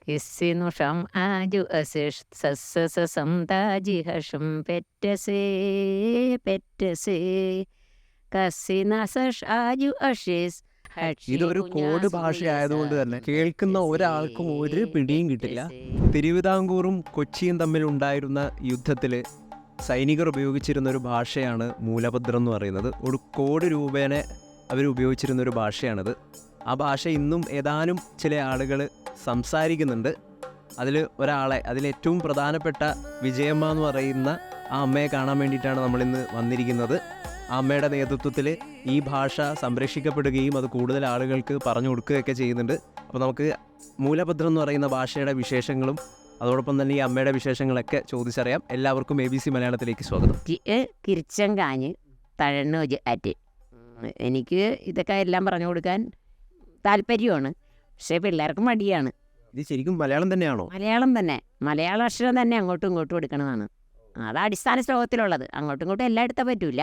കിസ്സിനുഷം ആജു അസിഷ് സസ്സസംതാജി ഹഷം പെറ്റസേ പെറ്റസേ കസ്സിനസഷ് ആജു അഷിസ് ഇതൊരു കോഡ് ഭാഷയായതുകൊണ്ട് തന്നെ കേൾക്കുന്ന ഒരാൾക്കും ഒരു പിടിയും കിട്ടില്ല. തിരുവിതാംകൂറും കൊച്ചിയും തമ്മിൽ ഉണ്ടായിരുന്ന യുദ്ധത്തിൽ സൈനികർ ഉപയോഗിച്ചിരുന്ന ഒരു ഭാഷയാണ് മൂലഭദ്രം എന്ന് പറയുന്നത്. ഒരു കോഡ് രൂപേണ അവർ ഉപയോഗിച്ചിരുന്ന ഒരു ഭാഷയാണിത്. ആ ഭാഷ ഇന്നും ഏതാനും ചില ആളുകൾ സംസാരിക്കുന്നുണ്ട്. അതിലേറ്റവും പ്രധാനപ്പെട്ട വിജയമ്മ എന്ന് പറയുന്ന ആ അമ്മയെ കാണാൻ വേണ്ടിയിട്ടാണ് നമ്മളിന്ന് വന്നിരിക്കുന്നത്. ആ അമ്മയുടെ നേതൃത്വത്തിൽ ഈ ഭാഷ സംരക്ഷിക്കപ്പെടുകയും അത് കൂടുതൽ ആളുകൾക്ക് പറഞ്ഞു കൊടുക്കുകയൊക്കെ ചെയ്യുന്നുണ്ട്. അപ്പോൾ നമുക്ക് മൂലഭദ്രം എന്ന് പറയുന്ന ഭാഷയുടെ വിശേഷങ്ങളും അതോടൊപ്പം തന്നെ ഈ അമ്മയുടെ വിശേഷങ്ങളൊക്കെ ചോദിച്ചറിയാം. എല്ലാവർക്കും ABC മലയാളത്തിലേക്ക് സ്വാഗതം. കിരിച്ചങ്കാഞ്ഞ് തഴണ്ണൂജ് ആറ്റ്. എനിക്ക് ഇതൊക്കെ എല്ലാം പറഞ്ഞു കൊടുക്കാൻ താല്പര്യമാണ്, പക്ഷേ പിള്ളേർക്ക് മടിയാണ്. ഇത് ശരിക്കും മലയാളം തന്നെയാണോ? മലയാളം തന്നെ, മലയാള അക്ഷരം തന്നെ അങ്ങോട്ടും ഇങ്ങോട്ടും എടുക്കണതാണ്. അത് അടിസ്ഥാന ശ്ലോകത്തിലുള്ളത്, അങ്ങോട്ടും ഇങ്ങോട്ടും എല്ലാം എടുത്താൽ പറ്റൂല.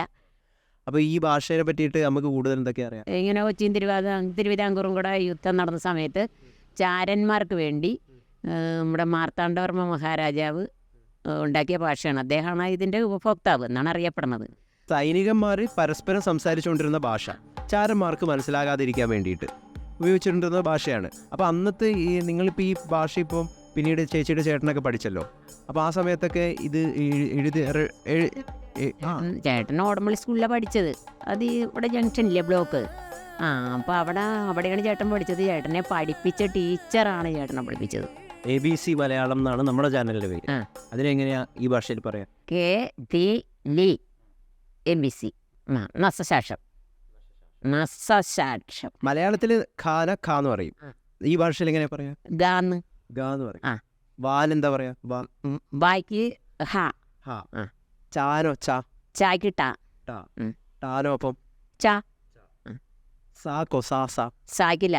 അപ്പോൾ ഈ ഭാഷയെ പറ്റിയിട്ട് നമുക്ക് കൂടുതൽ എന്തൊക്കെ അറിയാം? ഇങ്ങനെ കൊച്ചിയും തിരുവിതാംകൂറും കൂടെ യുദ്ധം നടന്ന സമയത്ത് ചാരന്മാർക്ക് വേണ്ടി നമ്മുടെ മാർത്താണ്ഡവർമ്മ മഹാരാജാവ് ഉണ്ടാക്കിയ ഭാഷയാണ്. അദ്ദേഹമാണ് ഇതിൻ്റെ ഉപഭോക്താവ് എന്നാണ് അറിയപ്പെടുന്നത്. സൈനികന്മാർ പരസ്പരം സംസാരിച്ചുകൊണ്ടിരുന്ന ഭാഷ ചാരന്മാർക്ക് മനസ്സിലാകാതിരിക്കാൻ വേണ്ടിയിട്ട് ഉപയോഗിച്ചിട്ടുണ്ടിരുന്ന ഭാഷയാണ്. അപ്പോൾ അന്നത്തെ നിങ്ങളിപ്പോൾ ഈ ഭാഷ ഇപ്പം പിന്നീട് ചേച്ചിയുടെ ചേട്ടനൊക്കെ പഠിച്ചല്ലോ. അപ്പോൾ ആ സമയത്തൊക്കെ ഇത് ചേട്ടൻ ഓടമ്പള്ളി സ്കൂളിലാണ് പഠിച്ചത്. അത് ഇവിടെ ജംഗ്ഷനില്ലേ ബ്ലോക്ക്, അപ്പോൾ അവിടെയാണ് ചേട്ടൻ പഠിച്ചത്. ചേട്ടനെ പഠിപ്പിച്ച ടീച്ചറാണ് ചേട്ടനെ പഠിപ്പിച്ചത്. ABC മലയാളം എന്നാണ് നമ്മുടെ ചാനലിൻ്റെ പേര്. അതിനെങ്ങനെയാ ഈ ഭാഷയിൽ പറയാം? KTLE നസശാഷം. മലയാളത്തിൽ ഖാന ഖാ എന്ന് പറയും. ഈ ഭാഷയിൽ എങ്ങനെയാ പറയാ? ഗാന്ന് ഗാന്ന് പറയും. വാലെന്താ പറയാ? വായ്ക്ക് ഹ. ചാനോ ചാ? ചായ്ക്ക് ടാ. ടാനോ അപ്പം ചാ. സാക്കോ സാ സാ? സാക്കില.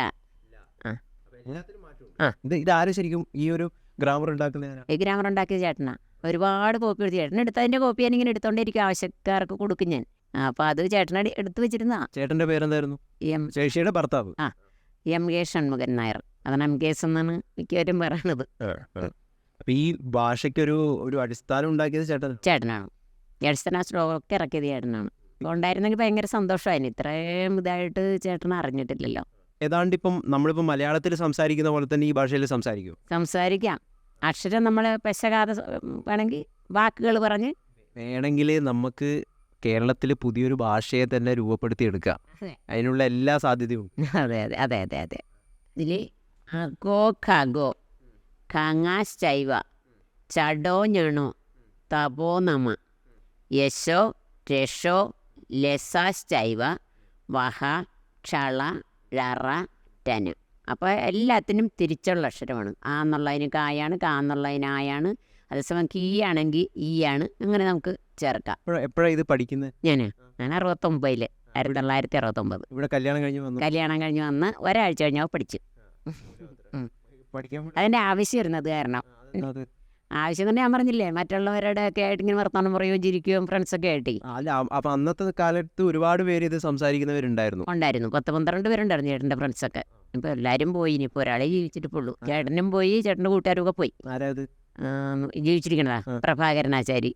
ഇതാരും ശരിക്കും ഈ ഒരു ഗ്രാമർ ഉണ്ടാക്കുന്ന? ഈ ഗ്രാമർ ഉണ്ടാക്കിയ ചേട്ടനാ. ഒരുപാട് കോപ്പി എടുത്ത് ചേട്ടൻ എടുത്തതിൻ്റെ കോപ്പി ഞാനിങ്ങനെ എടുത്തോണ്ടിരിക്കും, ആവശ്യക്കാർക്ക് കൊടുക്കും ഞാൻ. അപ്പോൾ അത് ചേട്ടനെ എടുത്തു വെച്ചിരുന്ന. ചേട്ടൻ്റെ പേരെന്തായിരുന്നു? ചേച്ചിയുടെ ഭർത്താവ് MK ഷൺമുഖൻ നായർ. അതാണ് MKS എന്നാണ് മിക്കവരും പറയണത്. അപ്പോൾ ഈ ഭാഷയ്ക്കൊരു അടിസ്ഥാനം ഉണ്ടാക്കിയത് ചേട്ടനാണ്. ഈ അടിസ്ഥാന ശ്ലോകമൊക്കെ ഇറക്കിയത് ചേട്ടനാണ്. ഉണ്ടായിരുന്നെങ്കിൽ ഭയങ്കര സന്തോഷമായിരുന്നു. ഇത്രയും ഇതായിട്ട് ചേട്ടൻ അറിഞ്ഞിട്ടില്ലല്ലോ. ഏതാണ്ട് ഇപ്പം നമ്മളിപ്പോൾ മലയാളത്തിൽ സംസാരിക്കുന്ന പോലെ തന്നെ ഈ ഭാഷയിൽ സംസാരിക്കാം. അക്ഷരം നമ്മൾ പെശകാതെ വേണമെങ്കിൽ വാക്കുകൾ പറഞ്ഞ് വേണമെങ്കിൽ നമുക്ക് കേരളത്തിൽ പുതിയൊരു ഭാഷയെ തന്നെ രൂപപ്പെടുത്തിയെടുക്കാം. അതിനുള്ള എല്ലാ സാധ്യതയും. അതെ. ഇതിൽ ഗോ ഖഗോ ഖങ്ങാശ്ചൈവ ചടോ ഞണോ തപോ നമ യശോ രഷോ ലസാശ്ചൈവ വഹ ക്ഷള ഴറ ടന്. അപ്പോൾ എല്ലാത്തിനും തിരിച്ചുള്ള അക്ഷരമാണ്. ആ എന്നുള്ളതിന് കായാണ്, കാ എന്നുള്ളതിന് ആയാണ്. അതേസമയം കീ ആണെങ്കിൽ ഈ ആണ്. അങ്ങനെ നമുക്ക് ചേർക്കാം. എപ്പോഴാണ് ഇത് പഠിക്കുന്നത്? ഞാൻ 1969, 1969 ഇവിടെ കല്യാണം കഴിഞ്ഞ് വന്ന് ഒരാഴ്ച കഴിഞ്ഞാൽ പഠിച്ചു. അതിൻ്റെ ആവശ്യം വരുന്നത് കാരണം ആവശ്യം തന്നെ ഞാൻ പറഞ്ഞില്ലേ, മറ്റുള്ളവരുടെ ഒക്കെ ആയിട്ട് ഇങ്ങനെ വർത്തമാനം പറയുകയും ചിരിക്കുകയും ഫ്രണ്ട്സൊക്കെ ആയിട്ട്. അപ്പം അന്നത്തെ കാലത്ത് ഒരുപാട് പേര് ഇത് സംസാരിക്കുന്നവരുണ്ടായിരുന്നു. 10-12 പേരുണ്ടായിരുന്നു ചേട്ടൻ്റെ ഫ്രണ്ട്സൊക്കെ. ഇപ്പോൾ എല്ലാവരും പോയി. ഇനിയിപ്പോൾ ഒരാളെ ജീവിച്ചിട്ടുള്ളൂ. ചേട്ടനും പോയി, ചേട്ടൻ്റെ കൂട്ടുകാരൊക്കെ പോയി. ജീവിച്ചിരിക്കണതാ പ്രഭാകരനാചാരി.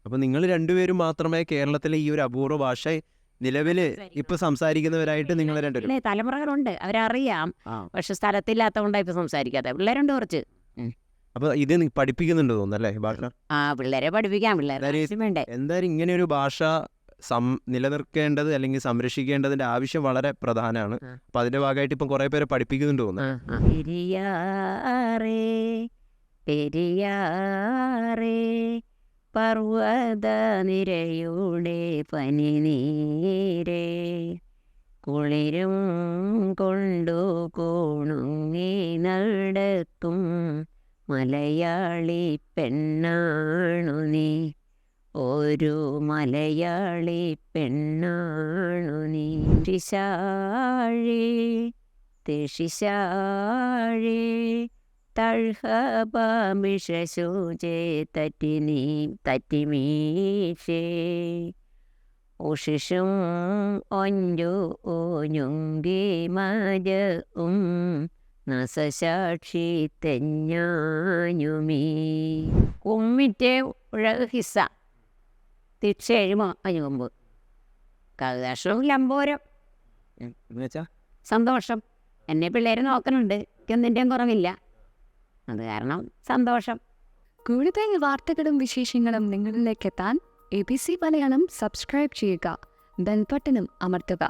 അപ്പൊ നിങ്ങൾ രണ്ടുപേരും മാത്രമേ കേരളത്തിലെ ഈ ഒരു അപൂർവ ഭാഷ നിലവില് ഇപ്പൊ സംസാരിക്കുന്നവരായിട്ട് നിങ്ങൾ രണ്ടുപേരും? തലമുറകളുണ്ട്, അവരറിയാം. പക്ഷെ സ്ഥലത്തില്ലാത്തതുകൊണ്ടാണ് ഇപ്പൊ സംസാരിക്കാതെ. പിള്ളേരുണ്ട് കുറച്ച്. അപ്പൊ ഇത് പഠിപ്പിക്കുന്നുണ്ട് തോന്നുന്നല്ലേ ഭാഷ? പിള്ളേരെ പഠിപ്പിക്കാം. പിള്ളേരെ എന്തായാലും ഇങ്ങനെ ഒരു ഭാഷ നിലനിർത്തേണ്ടത് അല്ലെങ്കിൽ സംരക്ഷിക്കേണ്ടതിന്റെ ആവശ്യം വളരെ പ്രധാനമാണ്. അപ്പൊ അതിന്റെ ഭാഗമായിട്ട് ഇപ്പം കുറെ പേരെ പഠിപ്പിക്കുന്നുണ്ട് തോന്നുന്നു. പെരിയാറേ പർവ്വത നിരയുടെ പനിനീരേ കുളിരും കൊണ്ടു കോണുങ്ങി നടക്കും മലയാളി പെണ്ണാണു നീ, ഒരു മലയാളി പെണ്ണാണു നീ. തിഷിശാഴേ തഴ്ഹബാമിഷൂചേ തറ്റിമീഷേ ഉഷിഷും ഒഞ്ചു ഓഞ്ഞുങ്കി മജ നസസാക്ഷി തെഞ്ഞാഞ്ഞുമീ കുമ്മിറ്റേ ഉഴക് ഹിസ്സ തിരിച്ചെഴുമോ അഞ്ഞുമ്പ് കവിതാക്ഷരവും ലംബോരം എന്നുവെച്ചാ സന്തോഷം. എന്നെ പിള്ളേർ നോക്കുന്നുണ്ട്, എനിക്കൊന്നിൻ്റെയും കുറവില്ല, അത് കാരണം സന്തോഷം. കൂടുതൽ വാർത്തകളും വിശേഷങ്ങളും നിങ്ങളിലേക്ക് എത്താൻ ABC മലയാളം സബ്സ്ക്രൈബ് ചെയ്യുക, ബെൽ ബട്ടണും അമർത്തുക.